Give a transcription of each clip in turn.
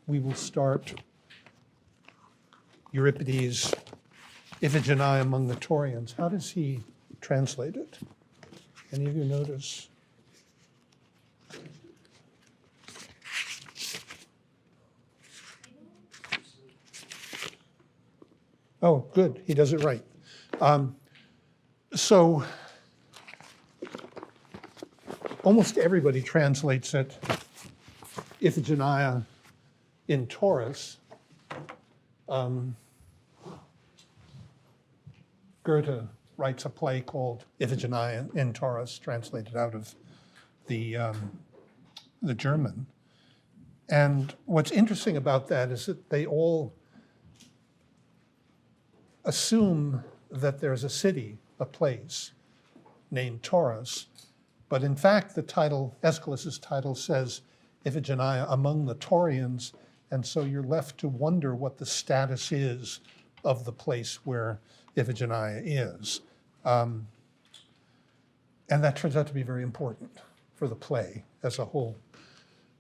we will start Euripides' Iphigenia among the Taurians. How does he translate it? Any of you notice? Oh, good. He does it right. So almost everybody translates it Iphigenia in Taurus. Goethe writes a play called Iphigenia in Taurus, translated out of the German. And what's interesting about that is that they all assume that there's a city, a place, named Taurus. But in fact, the title, Aeschylus's title, says Iphigenia among the Taurians, and so you're left to wonder what the status is of the place where Iphigenia is. And that turns out to be very important for the play as a whole.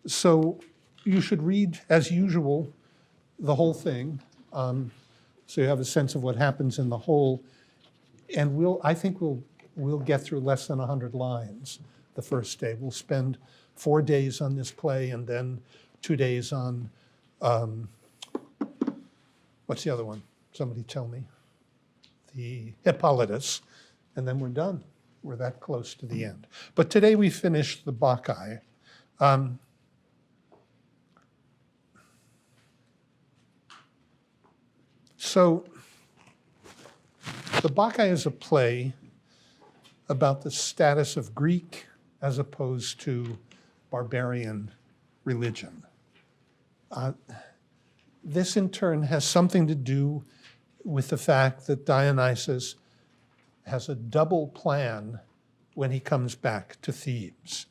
So you should read, as usual, the whole thing, so you have a sense of what happens in the whole. And I think we'll get through less than 100 lines the first day. We'll spend 4 days on this play and then 2 days on, what's the other one? Somebody tell me. The Hippolytus, and then we're done. We're that close to the end. But today we finished the Bacchae. So the Bacchae is a play about the status of Greek as opposed to barbarian religion. This in turn has something to do with the fact that Dionysus has a double plan when he comes back to Thebes.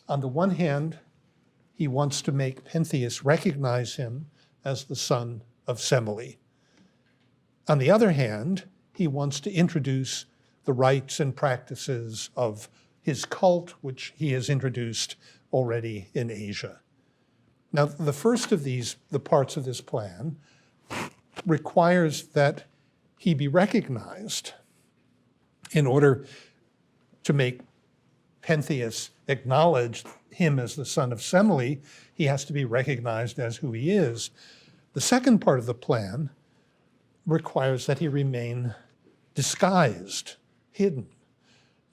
On the one hand, he wants to make Pentheus recognize him as the son of Semele. On the other hand, he wants to introduce the rites and practices of his cult, which he has introduced already in Asia. Now, the first of these, the parts of this plan, requires that he be recognized in order to make Pentheus acknowledge him as the son of Semele. He has to be recognized as who he is. The second part of the plan requires that he remain disguised, hidden.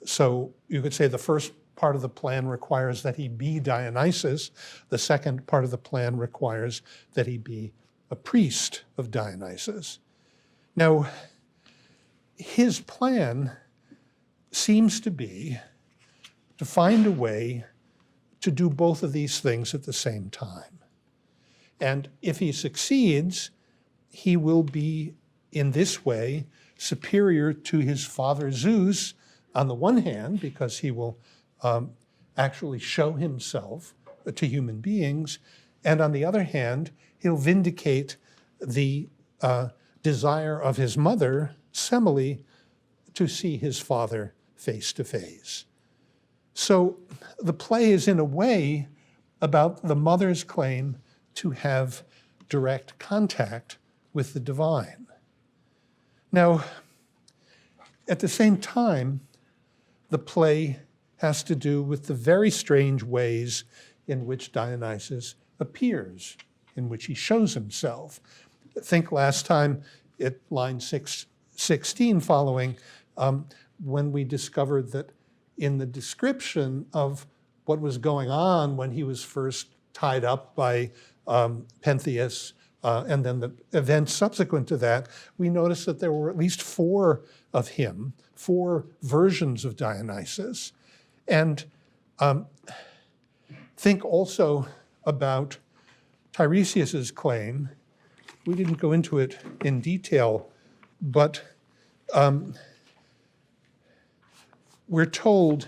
So you could say the first part of the plan requires that he be Dionysus. The second part of the plan requires that he be a priest of Dionysus. Now, his plan seems to be to find a way to do both of these things at the same time. And if he succeeds, he will be, in this way, superior to his father Zeus, on the one hand, because he will actually show himself to human beings, and on the other hand, he'll vindicate the desire of his mother, Semele, to see his father face to face. So the play is, in a way, about the mother's claim to have direct contact with the divine. Now, at the same time, the play has to do with the very strange ways in which Dionysus appears, in which he shows himself. Think last time at line 16 following, when we discovered that in the description of what was going on when he was first tied up by Pentheus, and then the events subsequent to that, we noticed that there were at least 4 of him, 4 versions of Dionysus. And think also about Tiresias's claim. We didn't go into it in detail, but we're told,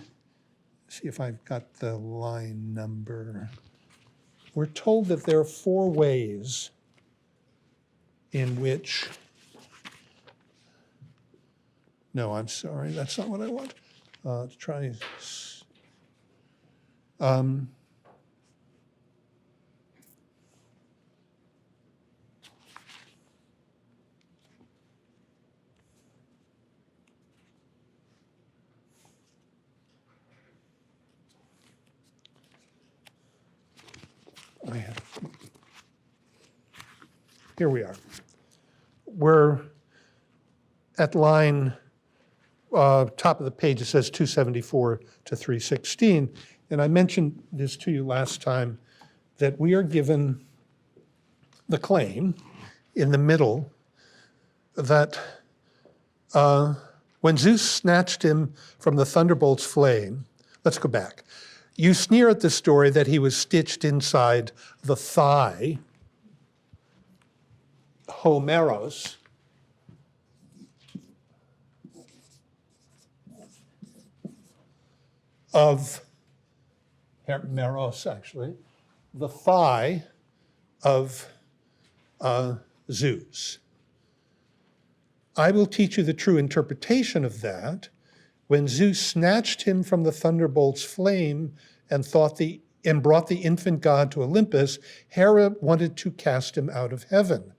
see if I've got the line number. We're told that there are 4 ways in which, no, I'm sorry, that's not what I want. Let's try, here we are. We're at line, top of the page, it says 274 to 316. And I mentioned this to you last time, that we are given the claim in the middle that when Zeus snatched him from the thunderbolt's flame, let's go back. You sneer at the story that he was stitched inside the thigh, Homeros, of Meros, actually, the thigh of Zeus. I will teach you the true interpretation of that. When Zeus snatched him from the thunderbolt's flame and brought the infant god to Olympus, Hera wanted to cast him out of heaven.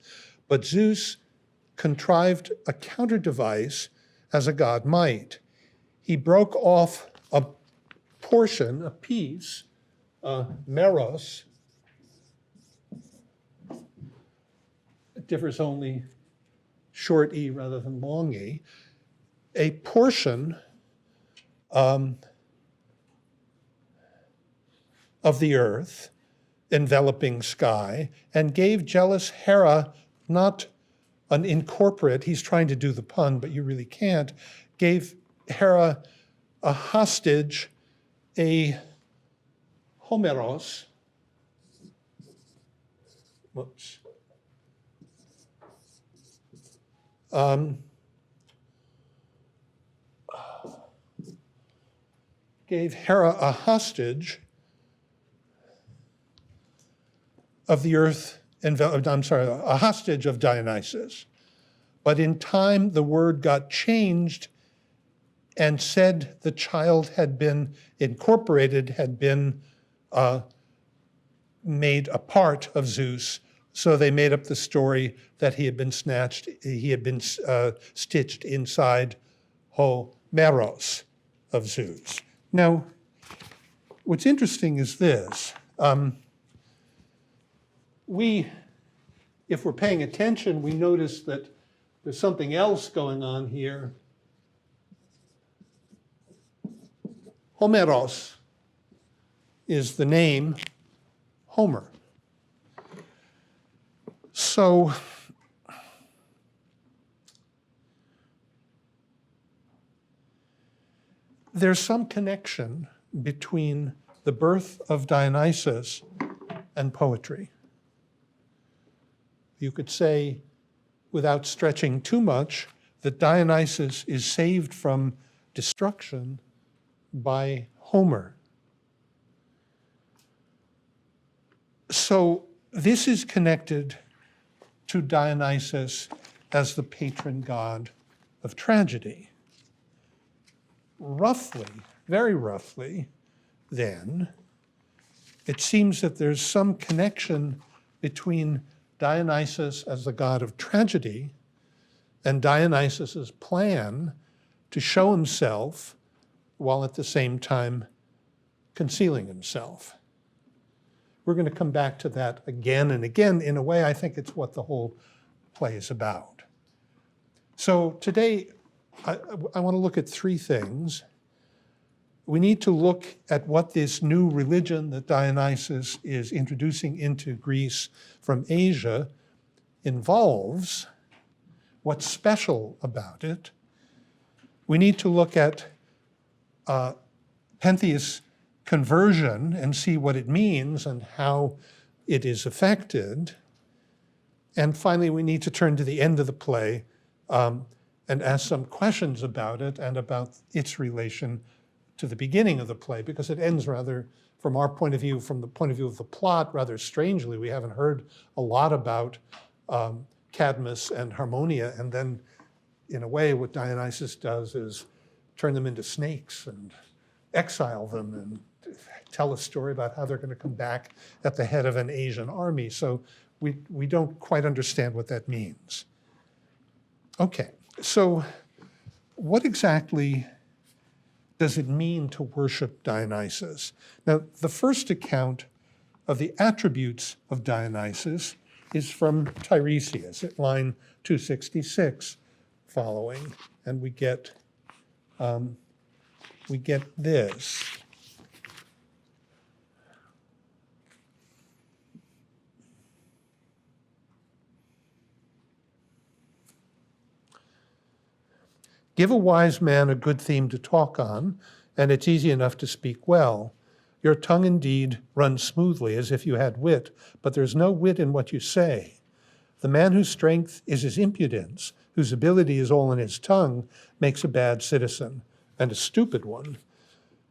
But Zeus contrived a counter device as a god might. He broke off a portion, a piece, meros. It differs only short e rather than long e. A portion of the earth, enveloping sky, and gave jealous Hera not an incorporate, he's trying to do the pun, but you really can't, gave Hera a hostage, a homeros, whoops, gave Hera a hostage of the earth, a hostage of Dionysus. But in time, the word got changed and said the child had been incorporated, had been made a part of Zeus. So they made up the story that he had been snatched, he had been stitched inside Homeros of Zeus. Now, what's interesting is this. If we're paying attention, we notice that there's something else going on here. Homeros is the name Homer. So there's some connection between the birth of Dionysus and poetry. You could say, without stretching too much, that Dionysus is saved from destruction by Homer. So this is connected to Dionysus as the patron god of tragedy. Roughly, very roughly, then, it seems that there's some connection between Dionysus as the god of tragedy and Dionysus's plan to show himself while at the same time concealing himself. We're going to come back to that again and again. In a way, I think it's what the whole play is about. So today, I want to look at three things. We need to look at what this new religion that Dionysus is introducing into Greece from Asia involves, what's special about it. We need to look at Pentheus' conversion and see what it means and how it is affected. And finally, we need to turn to the end of the play and ask some questions about it and about its relation to the beginning of the play, because it ends rather, from our point of view, from the point of view of the plot, rather strangely. We haven't heard a lot about Cadmus and Harmonia, and then, in a way, what Dionysus does is turn them into snakes and exile them and tell a story about how they're going to come back at the head of an Asian army. So we don't quite understand what that means. Okay, so what exactly does it mean to worship Dionysus? Now, the first account of the attributes of Dionysus is from Tiresias at line 266 following, and we get this. Give a wise man a good theme to talk on, and it's easy enough to speak well. Your tongue indeed runs smoothly as if you had wit, but there's no wit in what you say. The man whose strength is his impudence, whose ability is all in his tongue, makes a bad citizen, and a stupid one.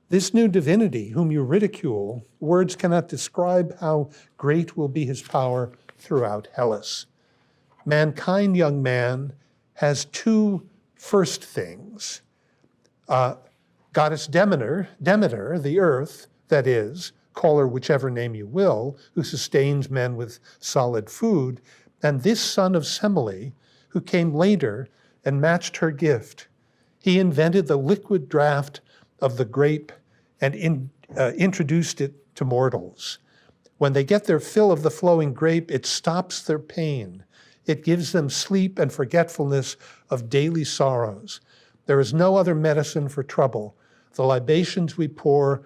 This new divinity whom you ridicule, words cannot describe how great will be his power throughout Hellas. Mankind, young man, has two first things. Goddess Demeter, the earth, that is, call her whichever name you will, who sustains men with solid food, and this son of Semele, who came later and matched her gift. He invented the liquid draught of the grape and introduced it to mortals. When they get their fill of the flowing grape, it stops their pain. It gives them sleep and forgetfulness of daily sorrows. There is no other medicine for trouble. The libations we pour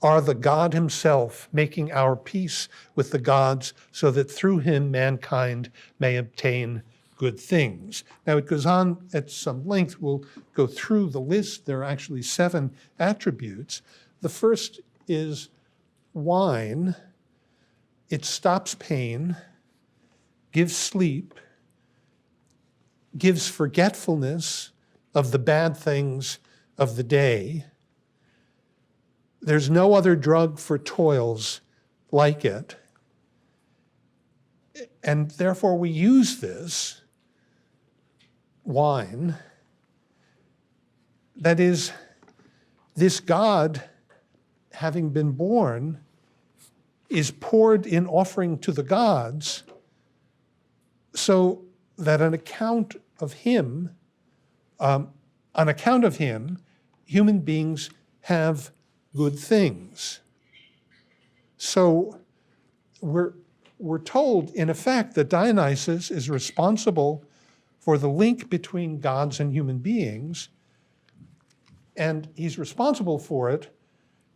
are the God himself, making our peace with the gods so that through him mankind may obtain good things. Now it goes on at some length. We'll go through the list. There are actually 7 attributes. The first is wine. It stops pain, gives sleep, gives forgetfulness of the bad things of the day. There's no other drug for toils like it. And therefore we use this wine, that is, this God, having been born, is poured in offering to the gods so that on account of him, human beings have good things. So we're told, in effect, that Dionysus is responsible for the link between gods and human beings, and he's responsible for it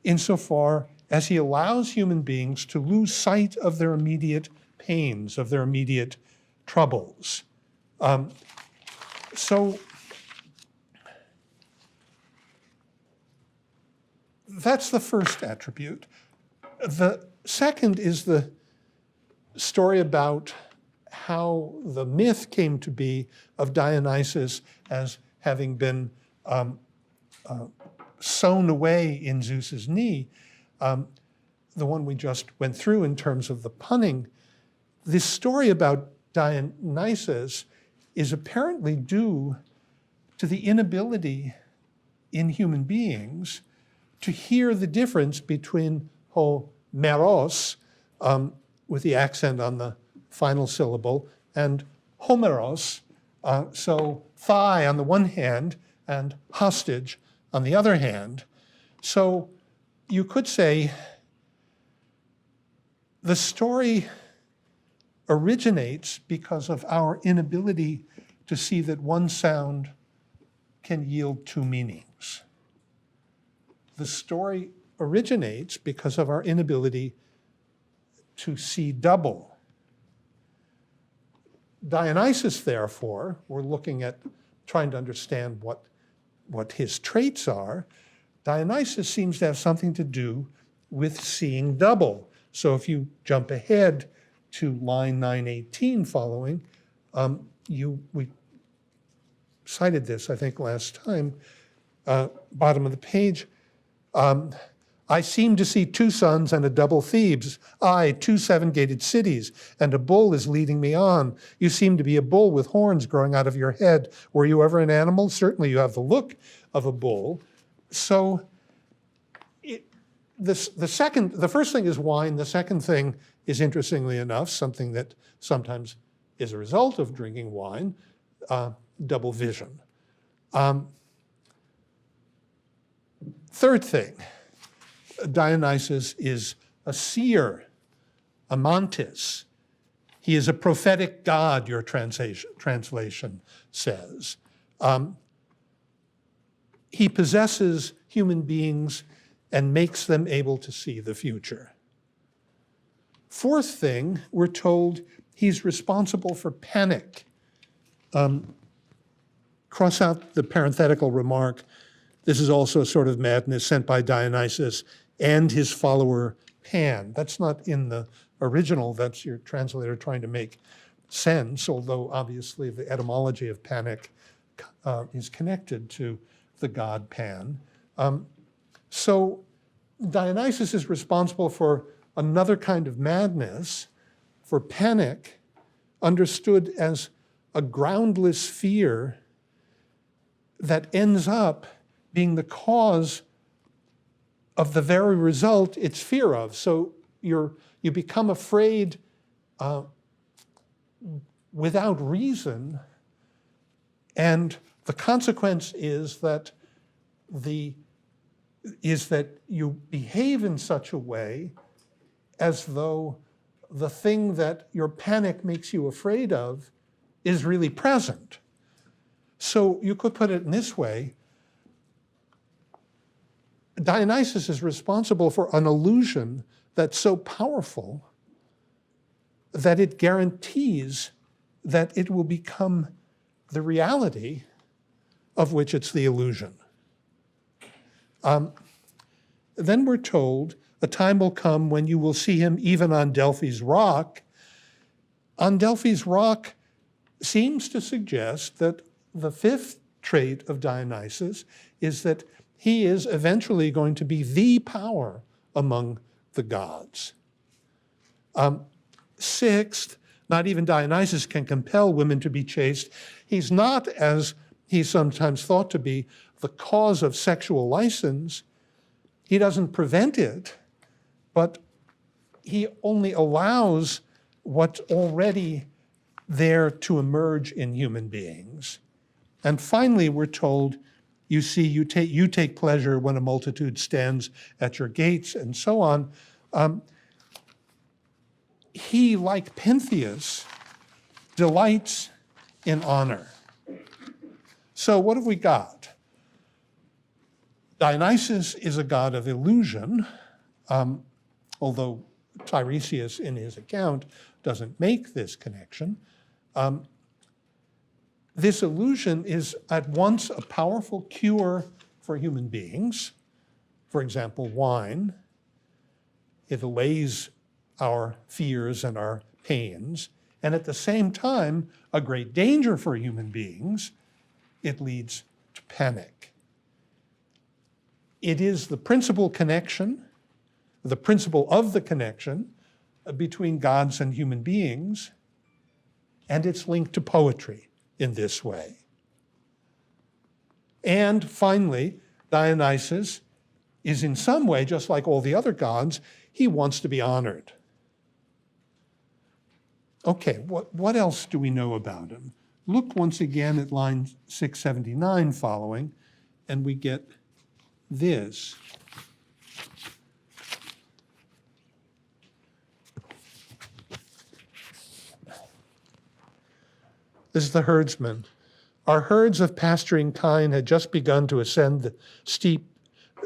insofar as he allows human beings to lose sight of their immediate pains, of their immediate troubles. So that's the first attribute. The second is the story about how the myth came to be of Dionysus as having been sewn away in Zeus's knee, the one we just went through in terms of the punning. This story about Dionysus is apparently due to the inability in human beings to hear the difference between Homeros, with the accent on the final syllable, and Homeros, so thigh on the one hand and hostage on the other hand. So you could say the story originates because of our inability to see that one sound can yield 2 meanings. The story originates because of our inability to see double. Dionysus, therefore, we're looking at trying to understand what his traits are. Dionysus seems to have something to do with seeing double. So if you jump ahead to line 918 following, we cited this, I think, last time, bottom of the page. I seem to see 2 suns and a double Thebes, 2 7-gated cities, and a bull is leading me on. You seem to be a bull with horns growing out of your head. Were you ever an animal? Certainly you have the look of a bull. So the first thing is wine. The second thing is, interestingly enough, something that sometimes is a result of drinking wine, double vision. Third thing, Dionysus is a seer, a mantis. He is a prophetic God, your translation says. He possesses human beings and makes them able to see the future. Fourth thing, we're told he's responsible for panic. Cross out the parenthetical remark. This is also a sort of madness sent by Dionysus and his follower Pan. That's not in the original. That's your translator trying to make sense, although obviously the etymology of panic is connected to the god Pan. So Dionysus is responsible for another kind of madness, for panic, understood as a groundless fear that ends up being the cause of the very result it's fear of. So you become afraid without reason, and the consequence is that you behave in such a way as though the thing that your panic makes you afraid of is really present. So you could put it in this way: Dionysus is responsible for an illusion that's so powerful that it guarantees that it will become the reality of which it's the illusion. Then we're told a time will come when you will see him even on Delphi's rock. On Delphi's rock seems to suggest that the fifth trait of Dionysus is that he is eventually going to be the power among the gods. Sixth, not even Dionysus can compel women to be chaste. He's not, as he's sometimes thought to be, the cause of sexual license. He doesn't prevent it, but he only allows what's already there to emerge in human beings. And finally, we're told, you take pleasure when a multitude stands at your gates, and so on. He, like Pentheus, delights in honor. So what have we got? Dionysus is a god of illusion, although Tiresias in his account doesn't make this connection. This illusion is at once a powerful cure for human beings. For example, wine. It allays our fears and our pains, and at the same time, a great danger for human beings. It leads to panic. It is the principal connection, the principle of the connection between gods and human beings, and it's linked to poetry in this way. And finally, Dionysus is in some way, just like all the other gods, he wants to be honored. Okay, what else do we know about him? Look once again at line 679 following, and we get this. This is the herdsman. Our herds of pasturing kine had just begun to ascend the steep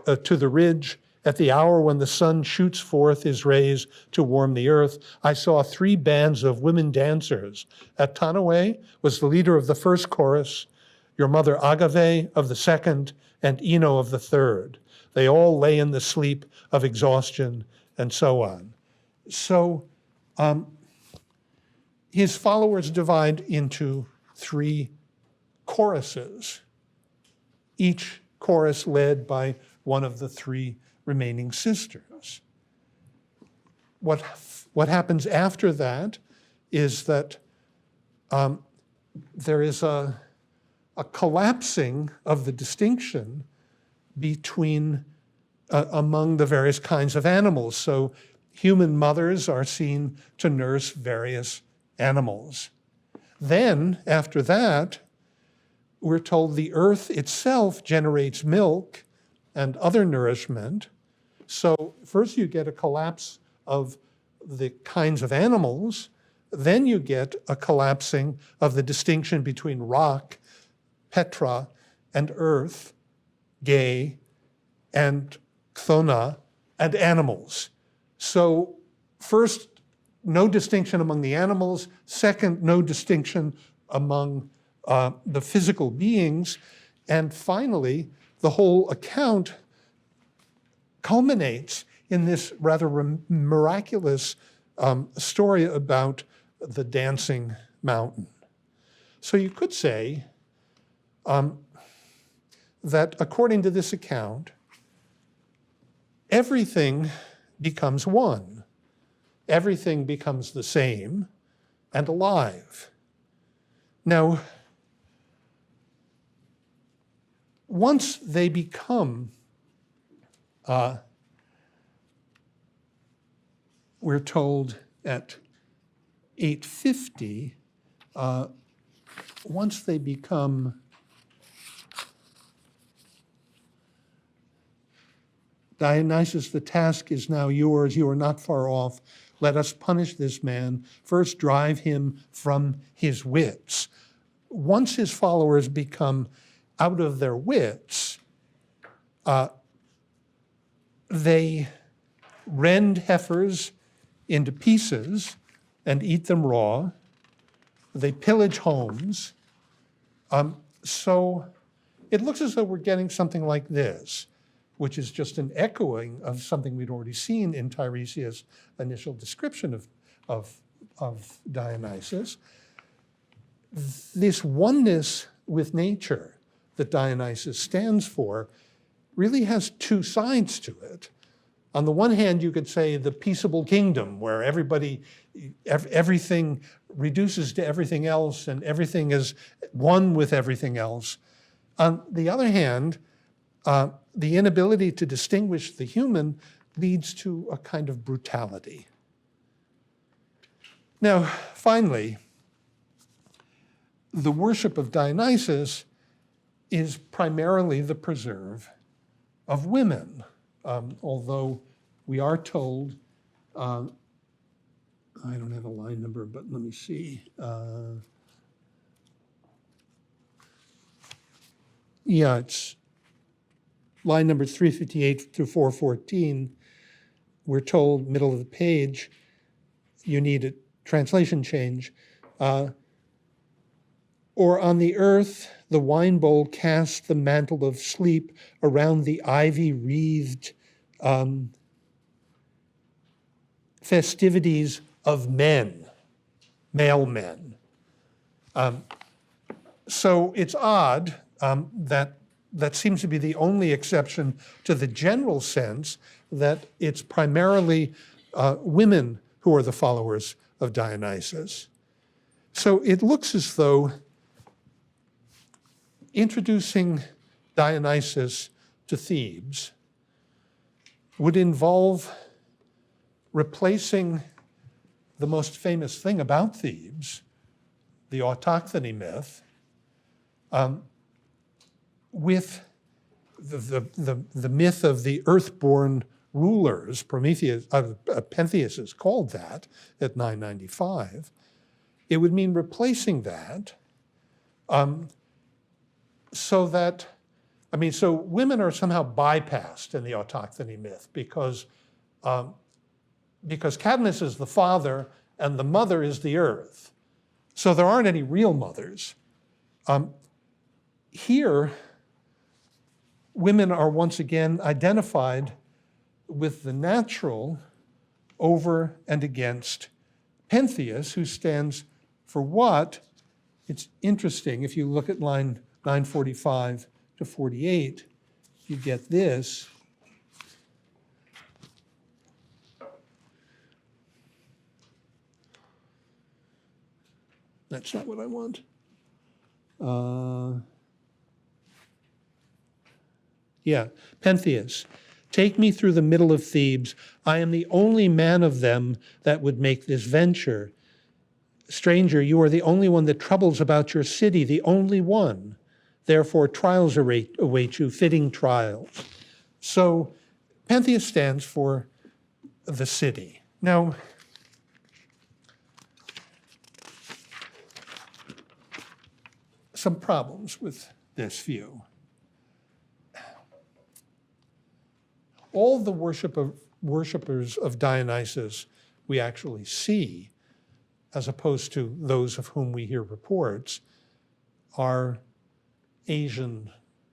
to the ridge. At the hour when the sun shoots forth his rays to warm the earth, I saw 3 bands of women dancers. Atanawe was the leader of the first chorus, your mother Agave of the second, and Ino of the third. They all lay in the sleep of exhaustion, and so on. So his followers divide into 3 choruses, each chorus led by one of the 3 remaining sisters. What happens after that is that there is a collapsing of the distinction between among the various kinds of animals. So human mothers are seen to nurse various animals. Then, after that, we're told the earth itself generates milk and other nourishment. So first you get a collapse of the kinds of animals, then you get a collapsing of the distinction between rock, Petra, and earth, Ge, and Chthona, and animals. So first, no distinction among the animals. Second, no distinction among the physical beings. And finally, the whole account culminates in this rather miraculous story about the dancing mountain. So you could say that according to this account, everything becomes one. Everything becomes the same and alive. Now, once they become, we're told at 850, once they become Dionysus, the task is now yours. You are not far off. Let us punish this man. First, drive him from his wits. Once his followers become out of their wits, they rend heifers into pieces and eat them raw. They pillage homes. So it looks as though we're getting something like this, which is just an echoing of something we'd already seen in Tiresias' initial description of Dionysus. This oneness with nature that Dionysus stands for really has two sides to it. On the one hand, you could say the peaceable kingdom, where everything reduces to everything else and everything is one with everything else. On the other hand, the inability to distinguish the human leads to a kind of brutality. Now, finally, the worship of Dionysus is primarily the preserve of women, although we are told, I don't have a line number, but let me see. Yeah, it's line number 358 through 414. We're told, middle of the page, you need a translation change. Or on the earth, the wine bowl casts the mantle of sleep around the ivy-wreathed festivities of men, male men. So it's odd that seems to be the only exception to the general sense that it's primarily women who are the followers of Dionysus. So it looks as though introducing Dionysus to Thebes would involve replacing the most famous thing about Thebes, the autochthony myth, with the myth of the earthborn rulers. Pentheus is called that at 995. It would mean replacing that so women are somehow bypassed in the autochthony myth because Cadmus is the father and the mother is the earth. So there aren't any real mothers. Here, women are once again identified with the natural over and against Pentheus, who stands for what? It's interesting, if you look at line 945 to 48, you get this. That's not what I want. Pentheus. Take me through the middle of Thebes. I am the only man of them that would make this venture. Stranger, you are the only one that troubles about your city, the only one. Therefore, trials await you, fitting trials. So Pentheus stands for the city. Now, some problems with this view. All the worshippers of Dionysus we actually see, as opposed to those of whom we hear reports, are Asian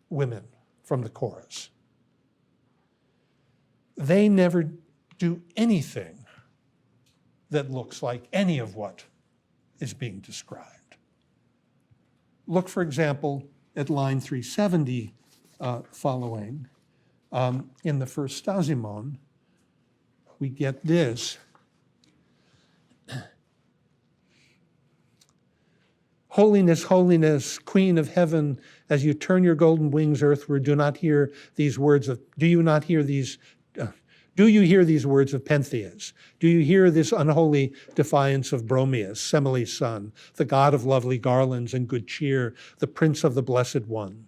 women from the chorus. They never do anything that looks like any of what is being described. Look, for example, at line 370 following. In the first Stasimon, we get this. Holiness, holiness, Queen of heaven, as you turn your golden wings earthward, do you not hear these words of Pentheus? Do you hear this unholy defiance of Bromius, Semele's son, the god of lovely garlands and good cheer, the prince of the blessed ones?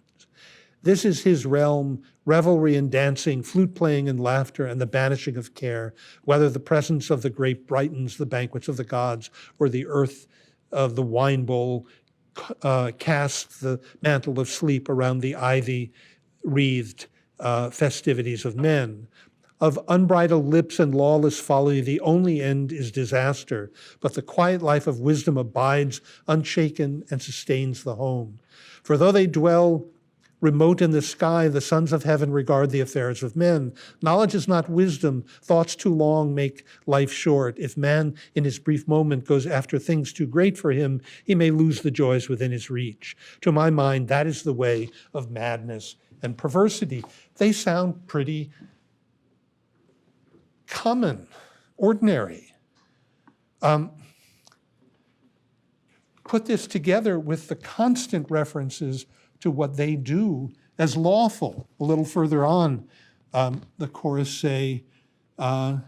This is his realm, revelry and dancing, flute playing and laughter, and the banishing of care, whether the presence of the grape brightens the banquets of the gods, or the earth of the wine bowl casts the mantle of sleep around the ivy-wreathed festivities of men. Of unbridled lips and lawless folly, the only end is disaster, but the quiet life of wisdom abides unshaken and sustains the home. For though they dwell remote in the sky, the sons of heaven regard the affairs of men. Knowledge is not wisdom. Thoughts too long make life short. If man in his brief moment goes after things too great for him, he may lose the joys within his reach. To my mind, that is the way of madness and perversity. They sound pretty common, ordinary. Put this together with the constant references to what they do as lawful. A little further on, the chorus say, let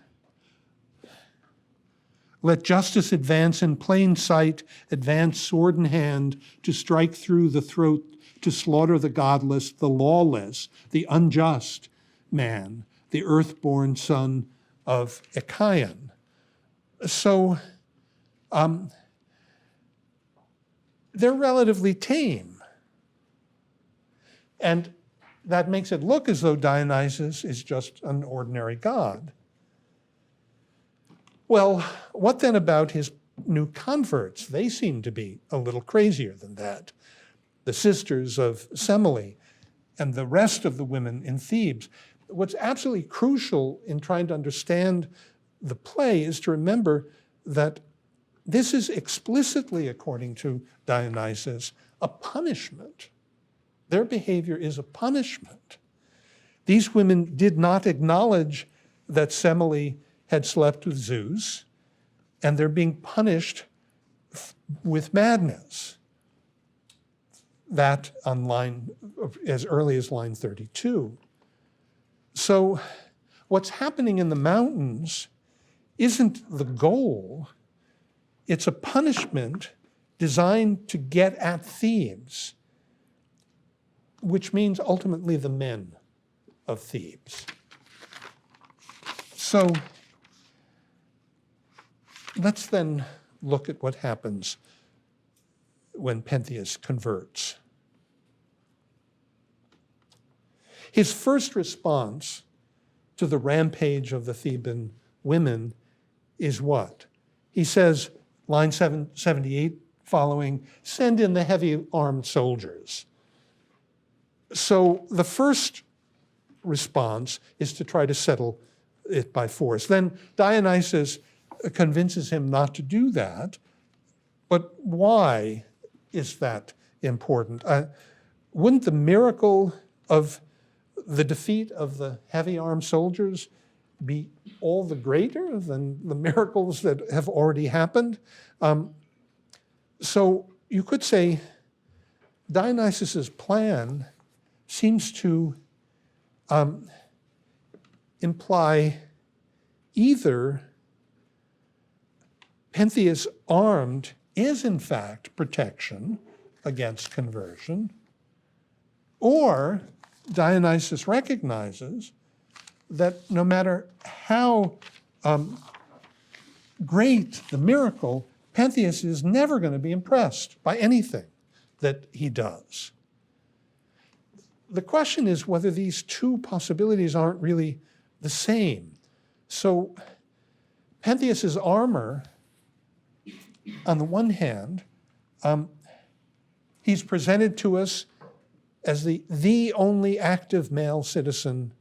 justice advance in plain sight, advance sword in hand, to strike through the throat, to slaughter the godless, the lawless, the unjust man, the earth-born son of Achaean. So they're relatively tame. And that makes it look as though Dionysus is just an ordinary god. Well, what then about his new converts? They seem to be a little crazier than that. The sisters of Semele and the rest of the women in Thebes. What's absolutely crucial in trying to understand the play is to remember that this is explicitly, according to Dionysus, a punishment. Their behavior is a punishment. These women did not acknowledge that Semele had slept with Zeus, and they're being punished with madness. That on line, as early as line 32. So what's happening in the mountains isn't the goal. It's a punishment designed to get at Thebes, which means ultimately the men of Thebes. So let's then look at what happens when Pentheus converts. His first response to the rampage of the Theban women is what? He says, line 78 following, send in the heavy armed soldiers. So the first response is to try to settle it by force. Then Dionysus convinces him not to do that. But why is that important? Wouldn't the miracle of the defeat of the heavy armed soldiers be all the greater than the miracles that have already happened? So you could say Dionysus's plan seems to imply either Pentheus armed is in fact protection against conversion, or Dionysus recognizes that no matter how great the miracle, Pentheus is never going to be impressed by anything that he does. The question is whether these two possibilities aren't really the same. So Pentheus's armor, on the one hand, he's presented to us as the only active male citizen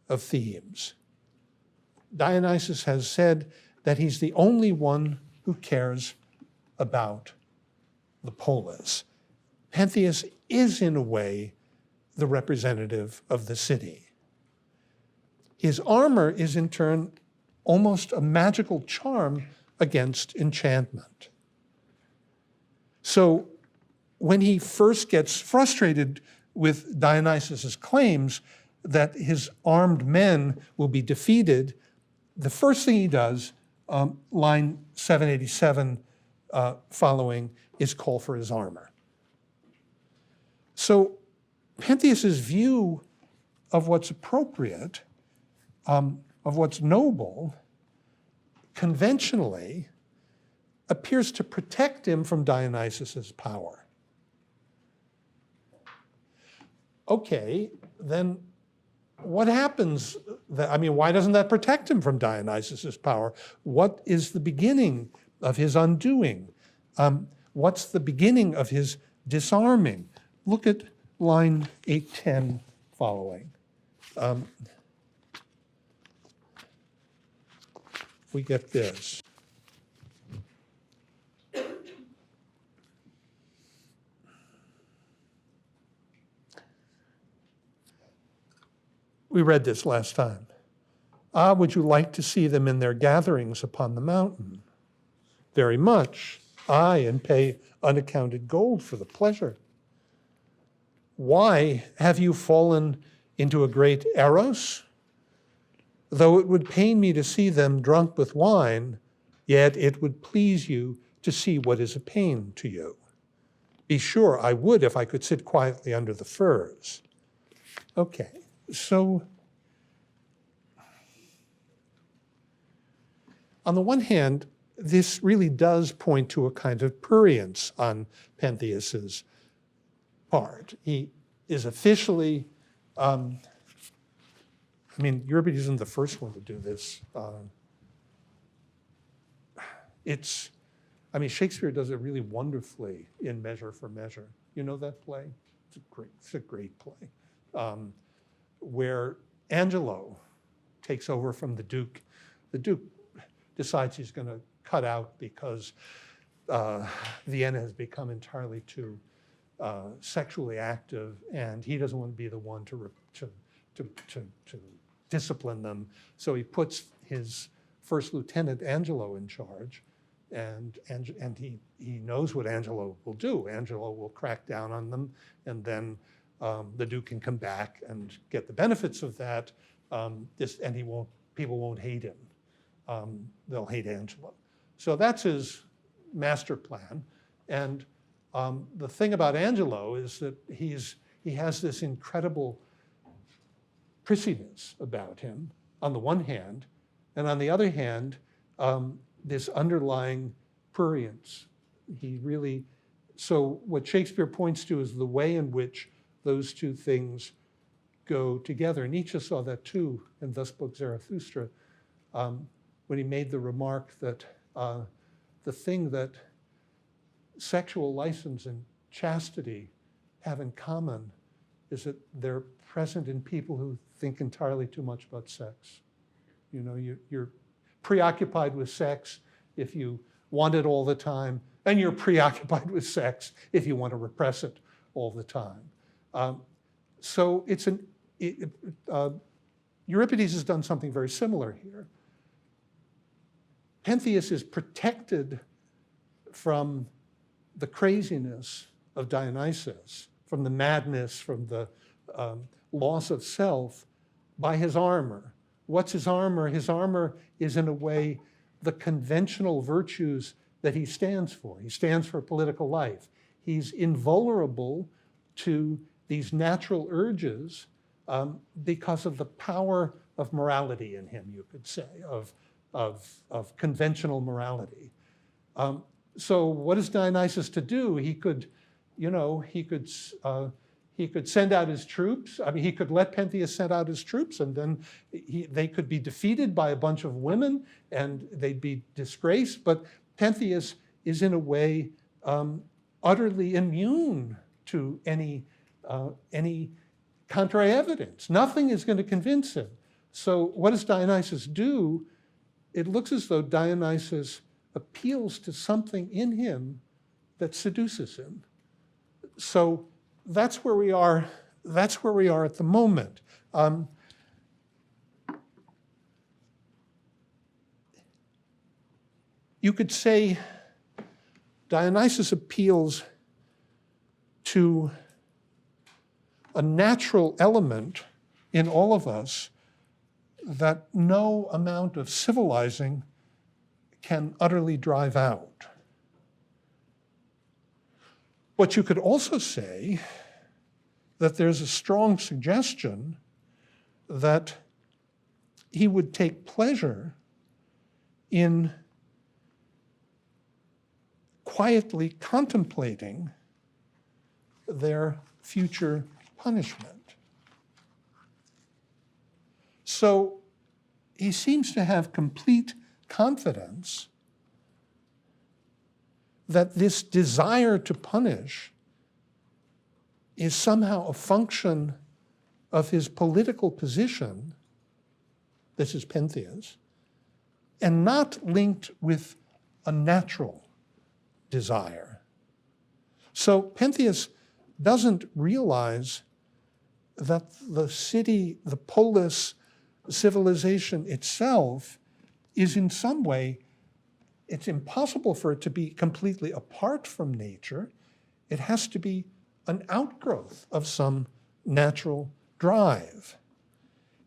of Thebes. Dionysus has said that he's the only one who cares about the polis. Pentheus is, in a way, the representative of the city. His armor is, in turn, almost a magical charm against enchantment. So when he first gets frustrated with Dionysus's claims that his armed men will be defeated, the first thing he does, line 787 following, is call for his armor. So Pentheus's view of what's appropriate, of what's noble, conventionally appears to protect him from Dionysus's power. Okay, then what happens? Why doesn't that protect him from Dionysus's power? What is the beginning of his undoing? What's the beginning of his disarming? Look at line 810 following. We get this. We read this last time. Ah, would you like to see them in their gatherings upon the mountain? Very much. Aye, and pay unaccounted gold for the pleasure. Why have you fallen into a great eros? Though it would pain me to see them drunk with wine, yet it would please you to see what is a pain to you. Be sure I would if I could sit quietly under the firs. Okay, so on the one hand, this really does point to a kind of prurience on Pentheus's part. He is officially, Euripides isn't the first one to do this. Shakespeare does it really wonderfully in Measure for Measure. You know that play? It's a great play, where Angelo takes over from the Duke. The Duke decides he's going to cut out because Vienna has become entirely too sexually active, and he doesn't want to be the one to discipline them. So he puts his first lieutenant Angelo in charge, and he knows what Angelo will do. Angelo will crack down on them, and then the Duke can come back and get the benefits of that. People won't hate him. They'll hate Angelo. So that's his master plan. And the thing about Angelo is that he has this incredible prissiness about him on the one hand, and on the other hand, this underlying prurience. So what Shakespeare points to is the way in which those two things go together. Nietzsche saw that too in Thus Spoke Zarathustra, when he made the remark that the thing that sexual license and chastity have in common is that they're present in people who think entirely too much about sex. You're preoccupied with sex if you want it all the time, and you're preoccupied with sex if you want to repress it all the time. So Euripides has done something very similar here. Pentheus is protected from the craziness of Dionysus, from the madness, from the loss of self, by his armor. What's his armor? His armor is, in a way, the conventional virtues that he stands for. He stands for political life. He's invulnerable to these natural urges because of the power of morality in him, you could say, of conventional morality. So what is Dionysus to do? He could he could send out his troops. I mean, he could let Pentheus send out his troops, and then they could be defeated by a bunch of women, and they'd be disgraced. But Pentheus is in a way utterly immune to any contrary evidence. Nothing is going to convince him. So what does Dionysus do? It looks as though Dionysus appeals to something in him that seduces him. So that's where we are. That's where we are at the moment. You could say Dionysus appeals to a natural element in all of us that no amount of civilizing can utterly drive out. But you could also say that there's a strong suggestion that he would take pleasure in quietly contemplating their future punishment. So he seems to have complete confidence that this desire to punish is somehow a function of his political position, this is Pentheus, and not linked with a natural desire. So Pentheus doesn't realize that the city, the polis, civilization itself is in some way, it's impossible for it to be completely apart from nature. It has to be an outgrowth of some natural drive.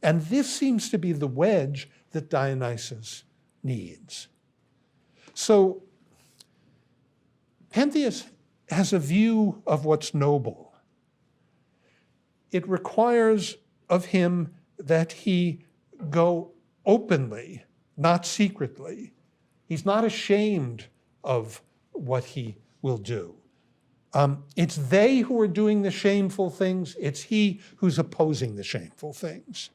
And this seems to be the wedge that Dionysus needs. So Pentheus has a view of what's noble. It requires of him that he go openly, not secretly. He's not ashamed of what he will do. It's they who are doing the shameful things. It's he who's opposing the shameful things.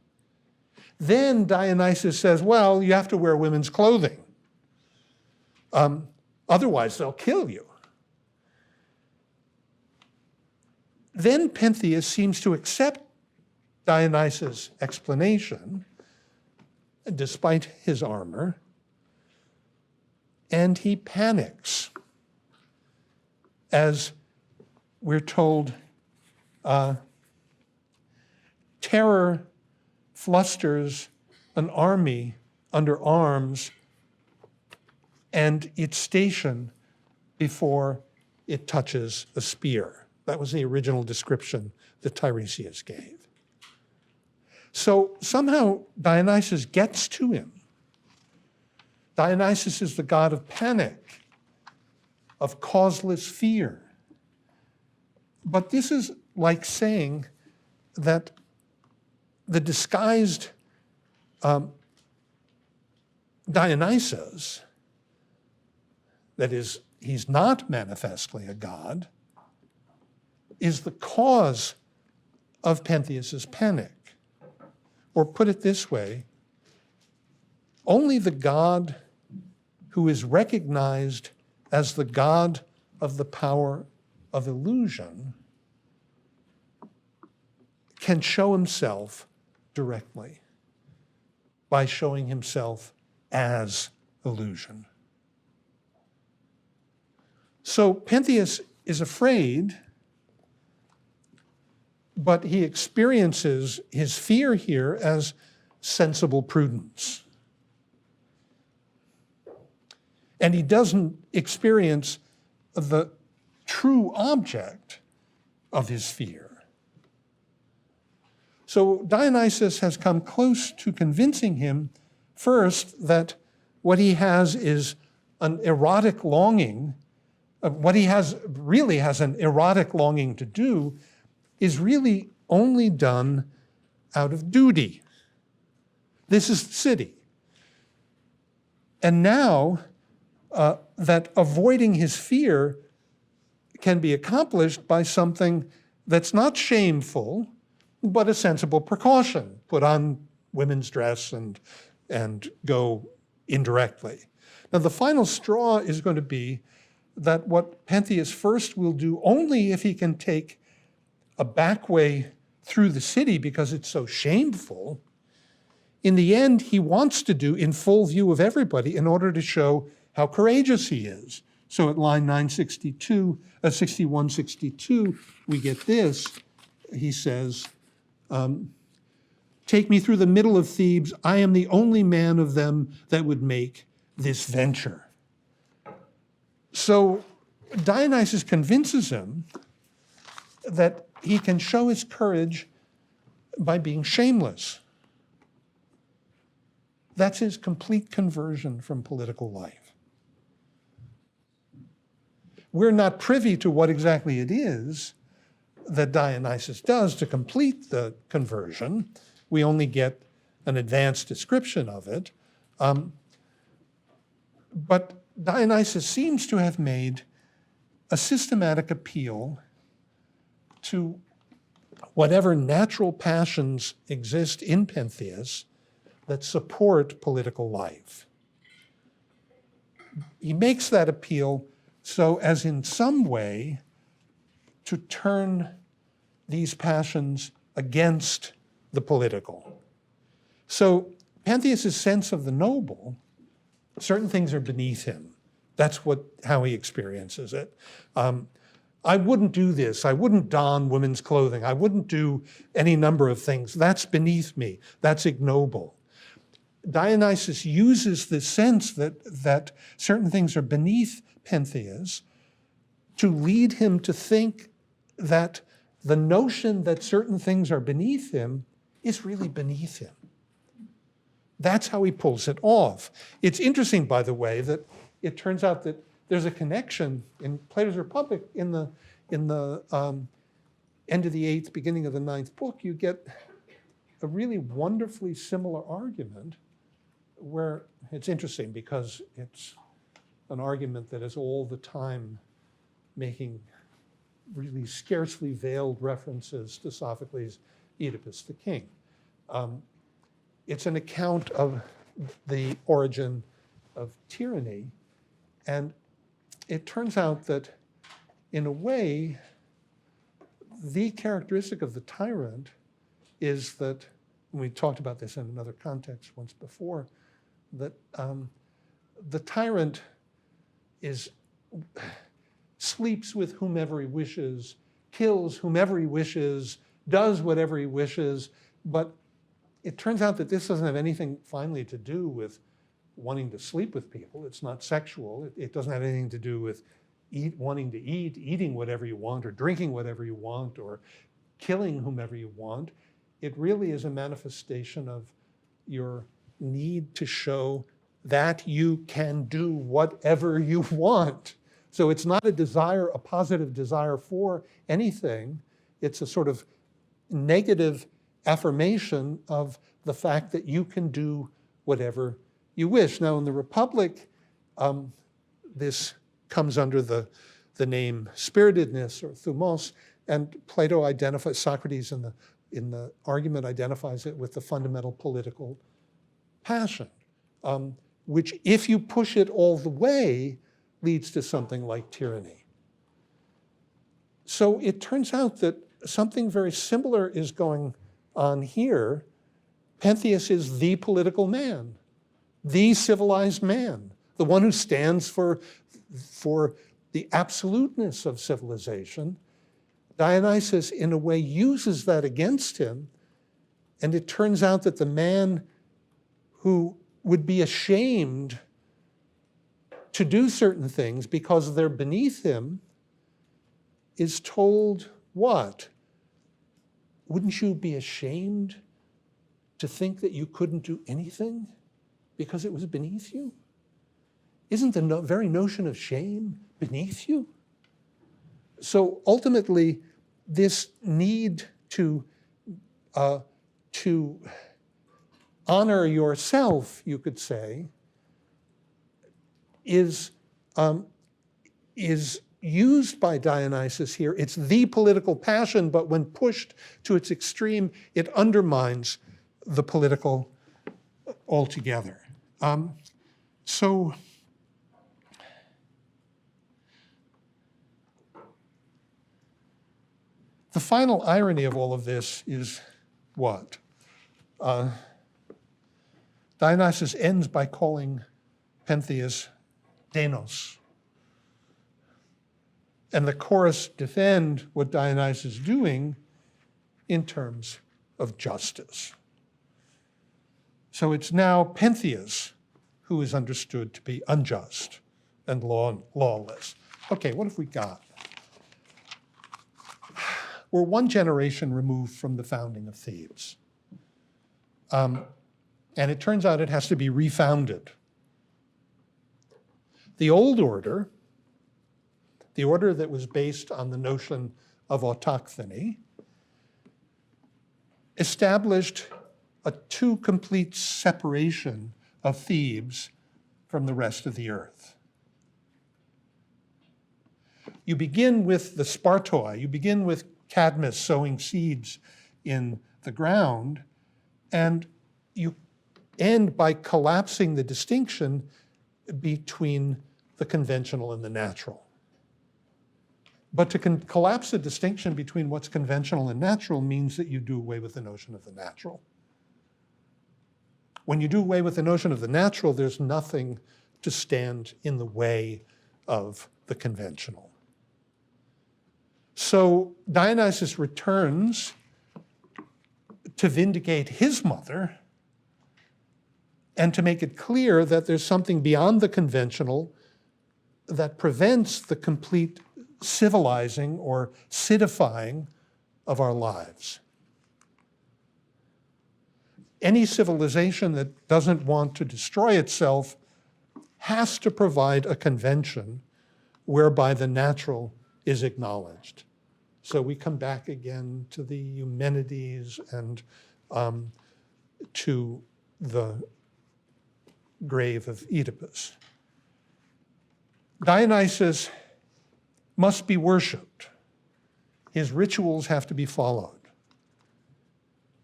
Then Dionysus says, well, you have to wear women's clothing. Otherwise, they'll kill you. Then Pentheus seems to accept Dionysus' explanation, despite his armor, and he panics. As we're told, terror flusters an army under arms and its station before it touches a spear. That was the original description that Tiresias gave. So somehow Dionysus gets to him. Dionysus is the god of panic, of causeless fear. But this is like saying that the disguised Dionysus, that is, he's not manifestly a god, is the cause of Pentheus's panic. Or put it this way, only the god who is recognized as the god of the power of illusion can show himself directly by showing himself as illusion. So Pentheus is afraid, but he experiences his fear here as sensible prudence. And he doesn't experience the true object of his fear. So Dionysus has come close to convincing him, first, that what he has is an erotic longing. What he really has an erotic longing to do is really only done out of duty. This is the city. And now that avoiding his fear can be accomplished by something that's not shameful, but a sensible precaution. Put on women's dress and go indirectly. Now, the final straw is going to be that what Pentheus first will do, only if he can take a back way through the city because it's so shameful, in the end, he wants to do in full view of everybody in order to show how courageous he is. So at line 61, 62, we get this. He says, take me through the middle of Thebes. I am the only man of them that would make this venture. So Dionysus convinces him that he can show his courage by being shameless. That's his complete conversion from political life. We're not privy to what exactly it is that Dionysus does to complete the conversion. We only get an advanced description of it. But Dionysus seems to have made a systematic appeal to whatever natural passions exist in Pentheus that support political life. He makes that appeal so as in some way to turn these passions against the political. So Pentheus' sense of the noble, certain things are beneath him. That's how he experiences it. I wouldn't do this. I wouldn't don women's clothing. I wouldn't do any number of things. That's beneath me. That's ignoble. Dionysus uses this sense that certain things are beneath Pentheus to lead him to think that the notion that certain things are beneath him is really beneath him. That's how he pulls it off. It's interesting, by the way, that it turns out that there's a connection in Plato's Republic in the end of the 8th, beginning of the 9th book. You get a really wonderfully similar argument where it's interesting because it's an argument that is all the time making really scarcely veiled references to Sophocles' Oedipus the King. It's an account of the origin of tyranny, and it turns out that in a way, the characteristic of the tyrant is that, and we talked about this in another context once before, that the tyrant sleeps with whomever he wishes, kills whomever he wishes, does whatever he wishes, but it turns out that this doesn't have anything finally to do with wanting to sleep with people. It's not sexual. It doesn't have anything to do with wanting to eating whatever you want, or drinking whatever you want, or killing whomever you want. It really is a manifestation of your need to show that you can do whatever you want. So it's not a desire, a positive desire for anything. It's a sort of negative affirmation of the fact that you can do whatever you wish. Now, in the Republic, this comes under the name spiritedness or thumos, and Plato identifies, Socrates in the argument identifies it with the fundamental political passion, which, if you push it all the way, leads to something like tyranny. So it turns out that something very similar is going on here. Pentheus is the political man, the civilized man, the one who stands for the absoluteness of civilization. Dionysus, in a way, uses that against him, and it turns out that the man who would be ashamed to do certain things because they're beneath him is told what? Wouldn't you be ashamed to think that you couldn't do anything because it was beneath you? Isn't the very notion of shame beneath you? So ultimately, this need to honor yourself, you could say, is used by Dionysus here. It's the political passion, but when pushed to its extreme, it undermines the political altogether. So the final irony of all of this is what? Dionysus ends by calling Pentheus Denos. And the chorus defend what Dionysus is doing in terms of justice. So it's now Pentheus who is understood to be unjust and lawless. Okay, what have we got? We're one generation removed from the founding of Thebes. And it turns out it has to be refounded. The old order, the order that was based on the notion of autochthony, established a too complete separation of Thebes from the rest of the earth. You begin with the Spartoi, you begin with Cadmus sowing seeds in the ground, and you end by collapsing the distinction between the conventional and the natural. But to collapse the distinction between what's conventional and natural means that you do away with the notion of the natural. When you do away with the notion of the natural, there's nothing to stand in the way of the conventional. So Dionysus returns to vindicate his mother and to make it clear that there's something beyond the conventional that prevents the complete civilizing or cidifying of our lives. Any civilization that doesn't want to destroy itself has to provide a convention whereby the natural is acknowledged. So we come back again to the Eumenides and to the grave of Oedipus. Dionysus must be worshipped. His rituals have to be followed.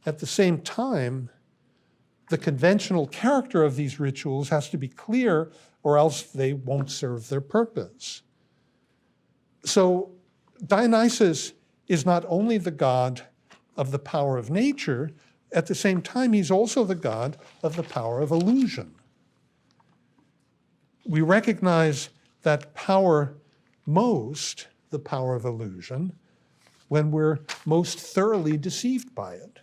At the same time, the conventional character of these rituals has to be clear, or else they won't serve their purpose. So Dionysus is not only the god of the power of nature, at the same time, he's also the god of the power of illusion. We recognize that power most, the power of illusion, when we're most thoroughly deceived by it.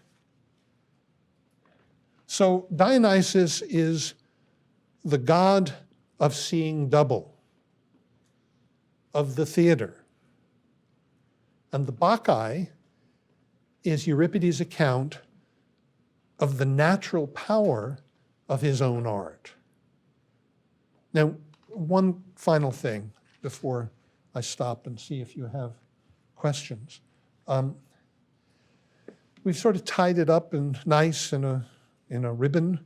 So Dionysus is the god of seeing double, of the theater. And the Bacchae is Euripides' account of the natural power of his own art. Now, one final thing before I stop and see if you have questions. We've sort of tied it up in nice in a ribbon,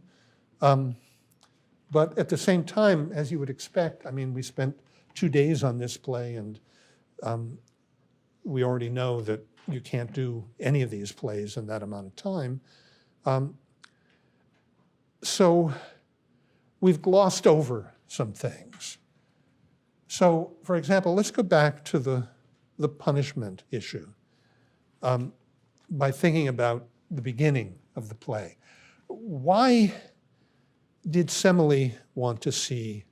but at the same time, as you would expect, I mean, we spent 2 days on this play, and we already know that you can't do any of these plays in that amount of time. So we've glossed over some things. So, for example, let's go back to the punishment issue by thinking about the beginning of the play. Why did Semele want to see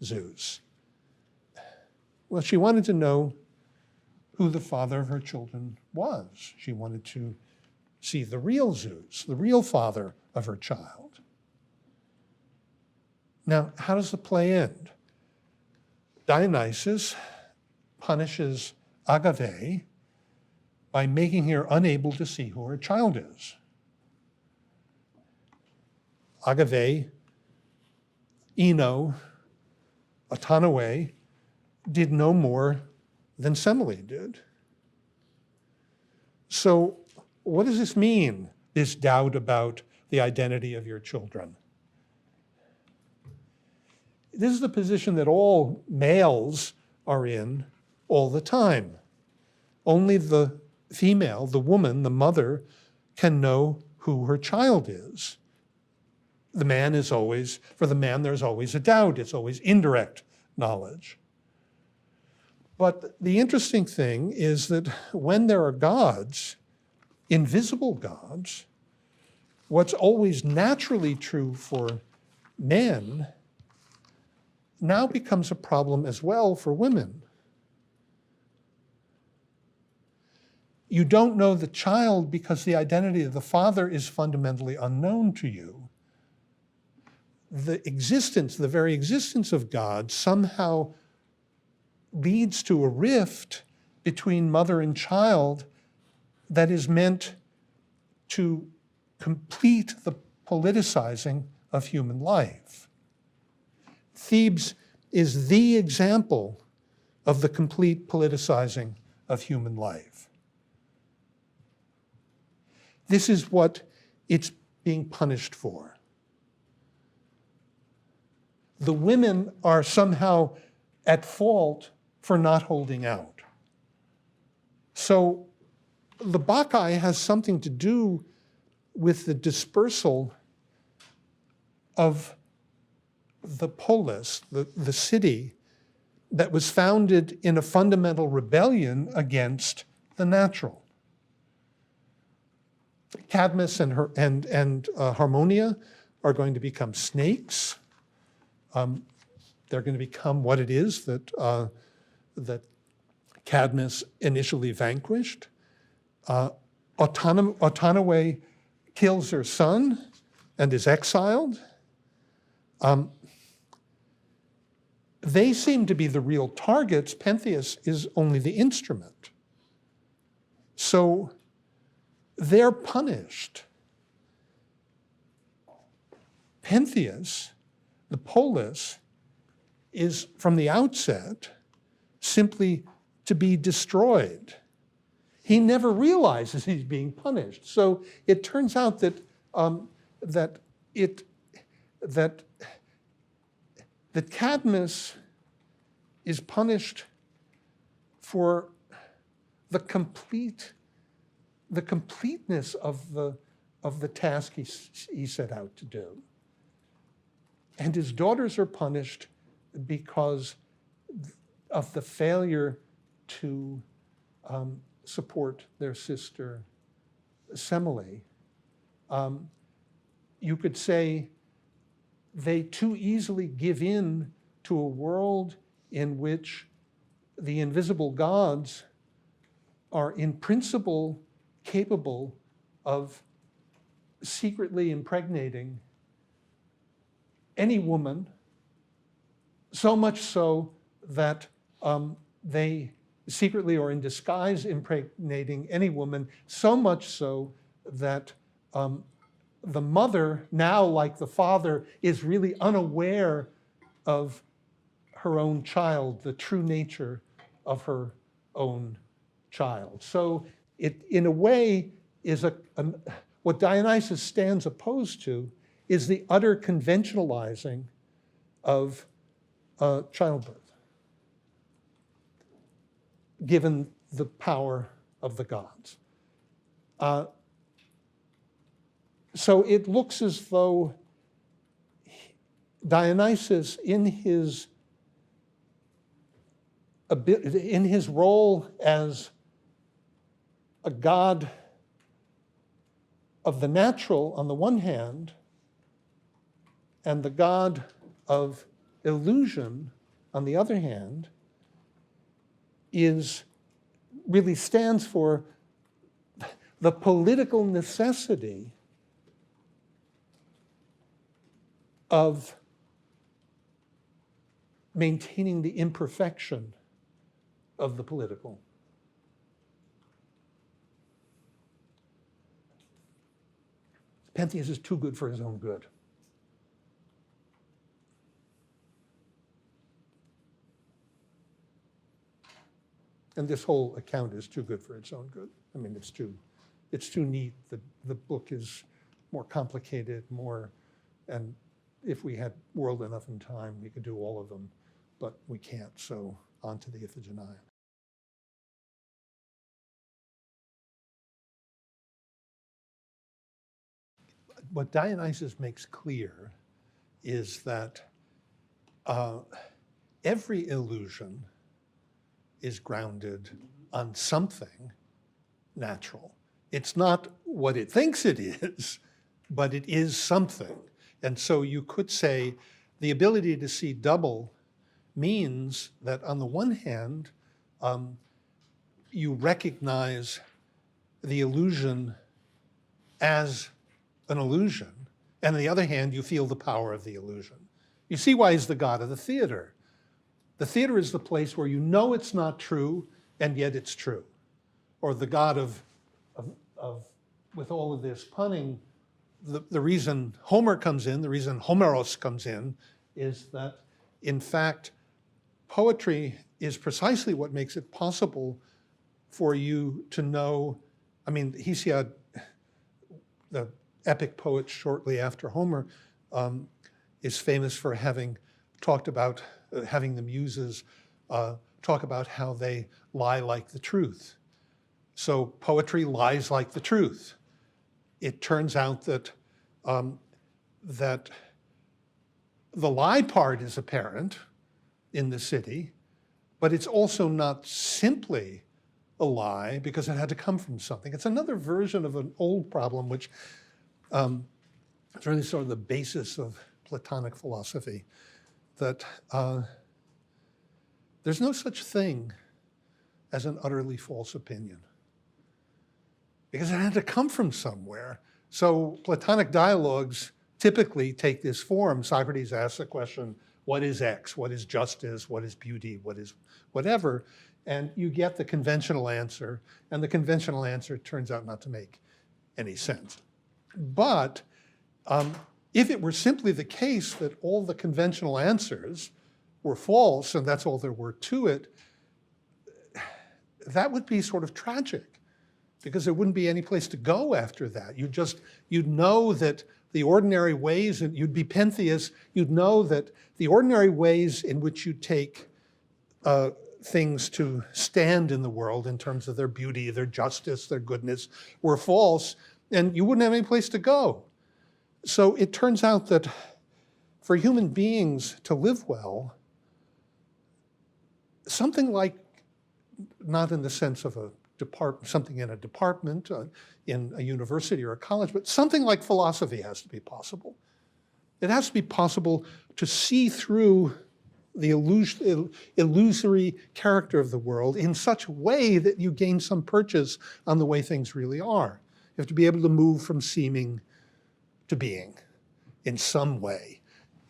Zeus? Well, she wanted to know who the father of her children was. She wanted to see the real Zeus, the real father of her child. Now, how does the play end? Dionysus punishes Agave by making her unable to see who her child is. Agave, Ino, Autonomy did no more than Semele did. So what does this mean, this doubt about the identity of your children? This is the position that all males are in all the time. Only the female, the woman, the mother, can know who her child is. The man is always, for the man there's always a doubt, it's always indirect knowledge. But the interesting thing is that when there are gods, invisible gods, what's always naturally true for men now becomes a problem as well for women. You don't know the child because the identity of the father is fundamentally unknown to you. The existence, the very existence of God somehow leads to a rift between mother and child that is meant to complete the politicizing of human life. Thebes is the example of the complete politicizing of human life. This is what it's being punished for. The women are somehow at fault for not holding out. So the Bacchae has something to do with the dispersal of the polis, the city, that was founded in a fundamental rebellion against the natural. Cadmus and Harmonia are going to become snakes. They're going to become what it is that Cadmus initially vanquished. Autonomy kills her son and is exiled. They seem to be the real targets. Pentheus is only the instrument. So they're punished. Pentheus, the polis, is from the outset simply to be destroyed. He never realizes he's being punished. So it turns out that Cadmus is punished for the completeness of the task he set out to do. And his daughters are punished because of the failure to support their sister Semele. You could say they too easily give in to a world in which the invisible gods are in principle capable of secretly impregnating any woman, so much so that they secretly or in disguise impregnating any woman, so much so that the mother, now like the father, is really unaware of her own child, the true nature of her own child. So it, in a way, is what Dionysus stands opposed to is the utter conventionalizing of childbirth, given the power of the gods. So it looks as though Dionysus, in his role as a god of the natural on the one hand, and the god of illusion on the other hand, really stands for the political necessity of maintaining the imperfection of the political. Pentheus is too good for his own good. And this whole account is too good for its own good. I mean, it's too neat. The book is more complicated, and if we had world enough and time, we could do all of them, but we can't, so on to the Iphigenia. what Dionysus makes clear is that every illusion is grounded on something natural. It's not what it thinks it is, but it is something. And so you could say the ability to see double means that on the one hand, you recognize the illusion as an illusion, and on the other hand, you feel the power of the illusion. You see why he's the god of the theater. The theater is the place where you know it's not true, and yet it's true. Or the god of with all of this punning, the reason Homer comes in, the reason Homeros comes in, is that, in fact, poetry is precisely what makes it possible for you to know. I mean, Hesiod, the epic poet shortly after Homer, is famous for having talked about, having the muses talk about how they lie like the truth. So poetry lies like the truth. It turns out that that the lie part is apparent in the city, but it's also not simply a lie because it had to come from something. It's another version of an old problem, which is really sort of the basis of Platonic philosophy, that there's no such thing as an utterly false opinion, because it had to come from somewhere. So Platonic dialogues typically take this form. Socrates asks the question, what is X? What is justice? What is beauty? What is whatever? And you get the conventional answer, and the conventional answer turns out not to make any sense. But if it were simply the case that all the conventional answers were false, and that's all there were to it, that would be sort of tragic, because there wouldn't be any place to go after that. You'd know that the ordinary ways, and you'd be Pentheus, you'd know that the ordinary ways in which you take things to stand in the world in terms of their beauty, their justice, their goodness, were false, and you wouldn't have any place to go. So it turns out that for human beings to live well, something like, not in the sense of something in a department, in a university or a college, but something like philosophy has to be possible. It has to be possible to see through the illusory character of the world in such a way that you gain some purchase on the way things really are. You have to be able to move from seeming to being in some way.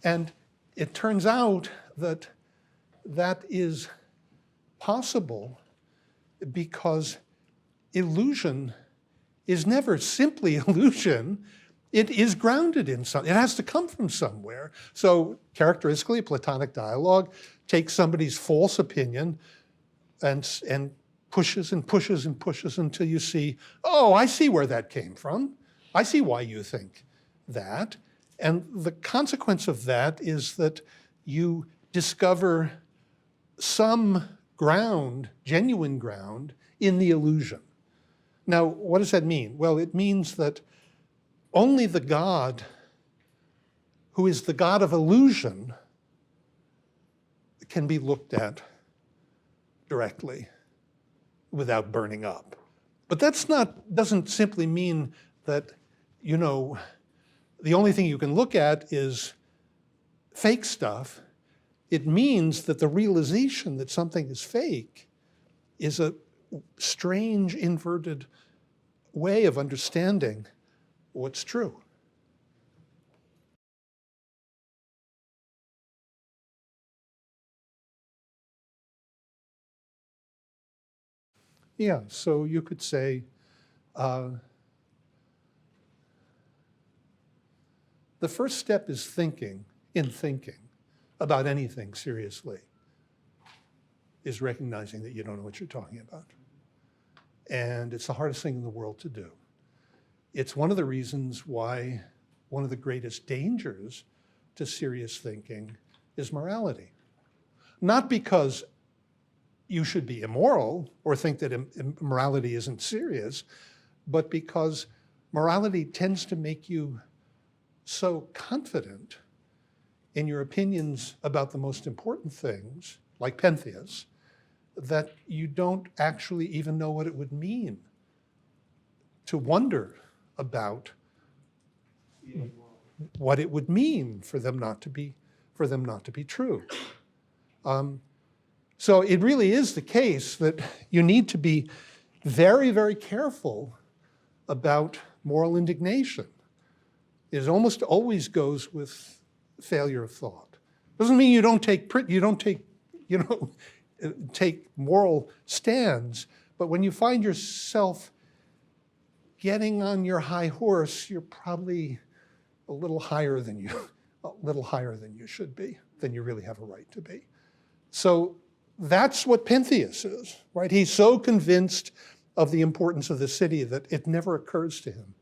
And it turns out that that is possible because illusion is never simply illusion. It is grounded in something. It has to come from somewhere. So characteristically, Platonic dialogue takes somebody's false opinion and pushes and pushes and pushes until you see, oh, I see where that came from. I see why you think that. And the consequence of that is that you discover some ground, genuine ground, in the illusion. Now, what does that mean? Well, it means that only the God who is the God of illusion can be looked at directly without burning up. But doesn't simply mean that, the only thing you can look at is fake stuff. It means that the realization that something is fake is a strange, inverted way of understanding what's true. Yeah, so you could say the first step is thinking about anything seriously, is recognizing that you don't know what you're talking about. And it's the hardest thing in the world to do. It's one of the reasons why one of the greatest dangers to serious thinking is morality. Not because you should be immoral or think that morality isn't serious, but because morality tends to make you so confident in your opinions about the most important things, like Pentheus, that you don't actually even know what it would mean to wonder about what it would mean for them not to be true. So it really is the case that you need to be very, very careful about moral indignation. It almost always goes with failure of thought. Doesn't mean you don't take moral stands, but when you find yourself getting on your high horse, you're probably a little higher than you should be, than you really have a right to be. So that's what Pentheus is, right? He's so convinced of the importance of the city that it never occurs to him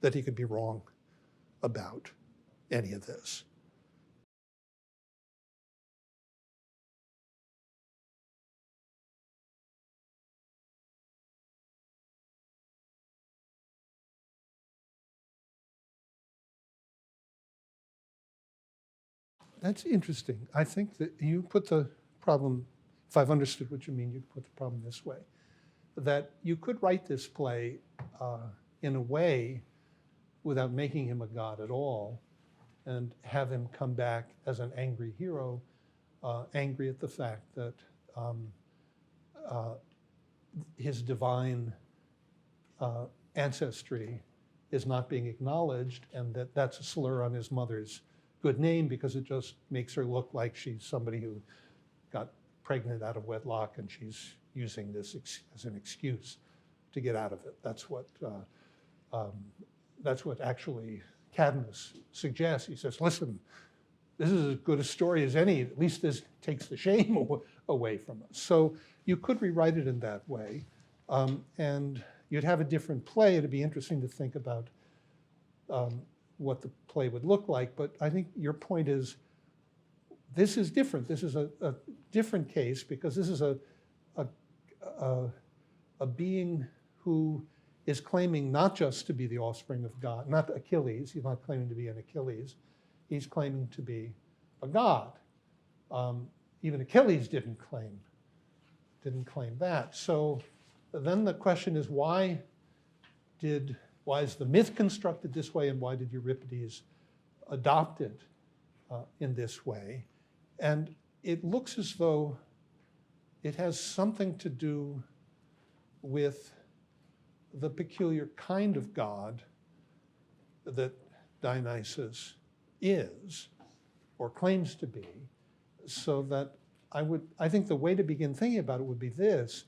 that he could be wrong about any of this. That's interesting. I think that you put the problem, if I've understood what you mean, you put the problem this way, that you could write this play in a way without making him a god at all and have him come back as an angry hero, angry at the fact that his divine ancestry is not being acknowledged, and that that's a slur on his mother's good name because it just makes her look like she's somebody who got pregnant out of wedlock and she's using this as an excuse to get out of it. That's what actually Cadmus suggests. He says, listen, this is as good a story as any. At least this takes the shame away from us. So you could rewrite it in that way, and you'd have a different play. It'd be interesting to think about what the play would look like. But I think your point is, this is different. This is a different case because this is a being who is claiming not just to be the offspring of God, not Achilles. He's not claiming to be an Achilles. He's claiming to be a god. Even Achilles didn't claim that. So then the question is, why is the myth constructed this way, and why did Euripides adopt it in this way? And it looks as though it has something to do with the peculiar kind of God that Dionysus is, or claims to be, so that I think the way to begin thinking about it would be this,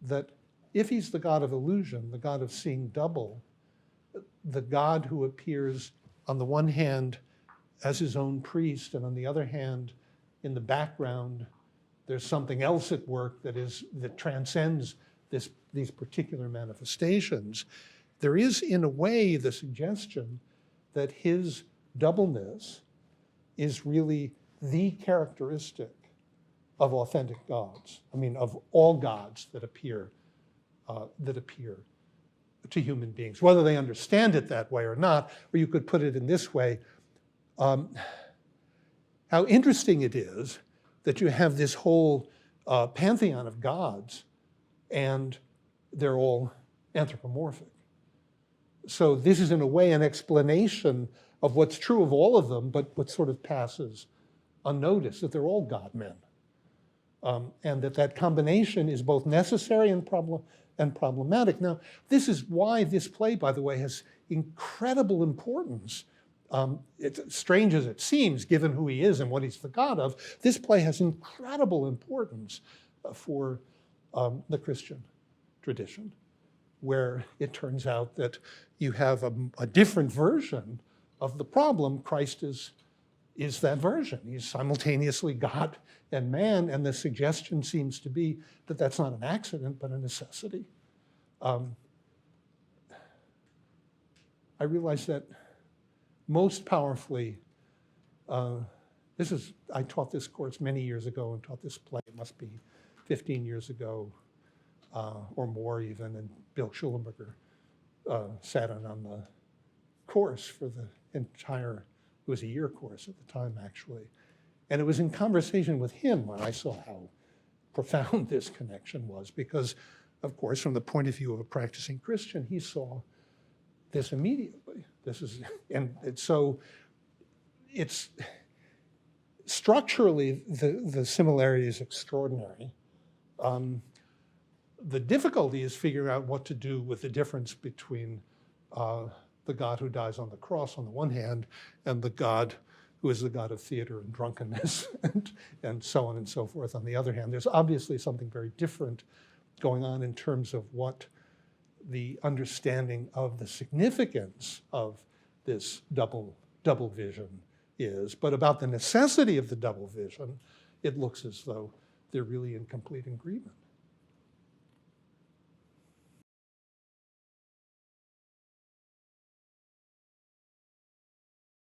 that if he's the god of illusion, the god of seeing double, the god who appears on the one hand as his own priest, and on the other hand, in the background, there's something else at work that transcends these particular manifestations. There is, in a way, the suggestion that his doubleness is really the characteristic of authentic gods. I mean, of all gods that appear to human beings, whether they understand it that way or not. Or you could put it in this way: how interesting it is that you have this whole pantheon of gods, and they're all anthropomorphic. So this is, in a way, an explanation of what's true of all of them, but what sort of passes unnoticed, that they're all God-men. And that combination is both necessary and problematic. Now, this is why this play, by the way, has incredible importance. It's strange as it seems, given who he is and what he's the god of. This play has incredible importance for the Christian tradition, where it turns out that you have a different version of the problem. Christ is that version. He's simultaneously God and man, and the suggestion seems to be that that's not an accident, but a necessity. I realize that most powerfully, I taught this course many years ago and taught this play, it must be 15 years ago or more even, and Bill Schulenberger sat in on course for the entire, it was a year course at the time, actually. And it was in conversation with him when I saw how profound this connection was, because, of course, from the point of view of a practicing Christian, he saw this immediately. So it's structurally, the similarity is extraordinary. The difficulty is figuring out what to do with the difference between the God who dies on the cross on the one hand, and the God who is the God of theater and drunkenness and so on and so forth on the other hand. There's obviously something very different going on in terms of what the understanding of the significance of this double vision is. But about the necessity of the double vision, it looks as though they're really in complete agreement.